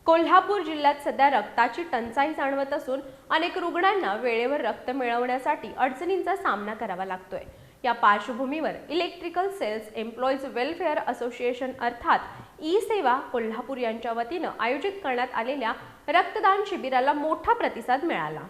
कोल्हापूर जिल्ह्यात सध्या रक्ताची टंचाई जाणवत असून अनेक रुग्णांना वेळेवर रक्त मिळवण्यासाठी अडचणींचा सामना करावा लागतोय। या पार्श्वभूमीवर electrical sales employees welfare association अर्थात ई सेवा कोल्हापूर यांच्या वतीनं आयोजित करण्यात आलेल्या रक्तदान शिबिराला मोठा प्रतिसाद मिळाला।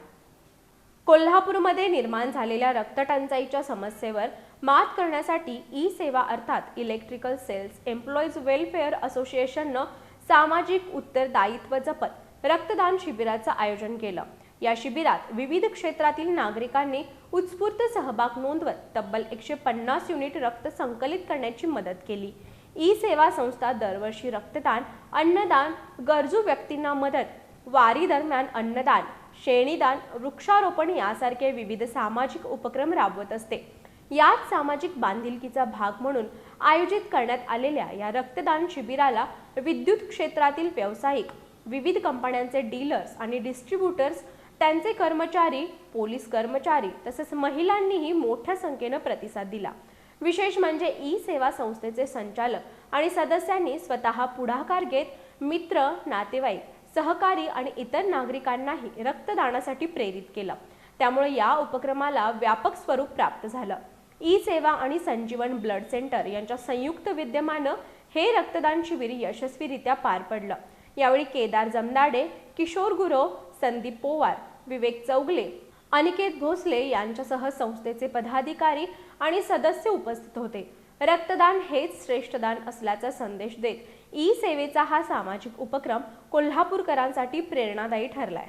कोल्हापूरमध्ये निर्माण झालेल्या रक्तटंचाईच्या समस्येवर मात करण्यासाठी ई सेवा अर्थात इलेक्ट्रिकल सेल्स एम्प्लॉईज वेलफेअर असोसिएशननं सामाजिक उत्तरदायित्व जपत रक्तदान शिबिराचं आयोजन केलं। या शिबिरात विविध क्षेत्रातील नागरिकांनी उत्स्फूर्त सहभाग नोंदवत तब्बल 150 युनिट रक्त संकलित करण्याची मदत केली। ई सेवा संस्था दरवर्षी रक्तदान, अन्नदान, गरजू व्यक्तींना मदत, वारी दरम्यान अन्नदान, शेणीदान, वृक्षारोपण यासारखे विविध सामाजिक उपक्रम राबवत असते। यात सामाजिक बांधिलकीचा भाग म्हणून आयोजित करण्यात आलेल्या या रक्तदान शिबिराला विद्युत क्षेत्रातील व्यावसायिक, विविध कंपन्यांचे डीलर्स आणि डिस्ट्रीब्युटर्स, त्यांचे कर्मचारी, पोलीस कर्मचारी तसेच महिलांनीही मोठ्या संख्येने प्रतिसाद दिला। विशेष म्हणजे ई सेवा संस्थेचे संचालक आणि सदस्यांनी स्वतः पुढाकार घेत मित्र, नातेवाईक, सहकारी आणि इतर नागरिकांनाही रक्तदानासाठी प्रेरित केलं। त्यामुळे या उपक्रमाला व्यापक स्वरूप प्राप्त झालं। ई सेवा आणि संजीवन ब्लड सेंटर यांच्या संयुक्त विद्यमानं हे रक्तदान शिबिर यशस्वीरित्या पार पडलं। यावेळी केदार जमदाडे, किशोर गुरव, संदीप पोवार, विवेक चौगले, अनिकेत भोसले यांच्यासह संस्थेचे पदाधिकारी आणि सदस्य उपस्थित होते। रक्तदान हेच श्रेष्ठ दान असल्याचा संदेश देत ई सेवेचा हा सामाजिक उपक्रम कोल्हापूरकरांसाठी प्रेरणादायी ठरलाय।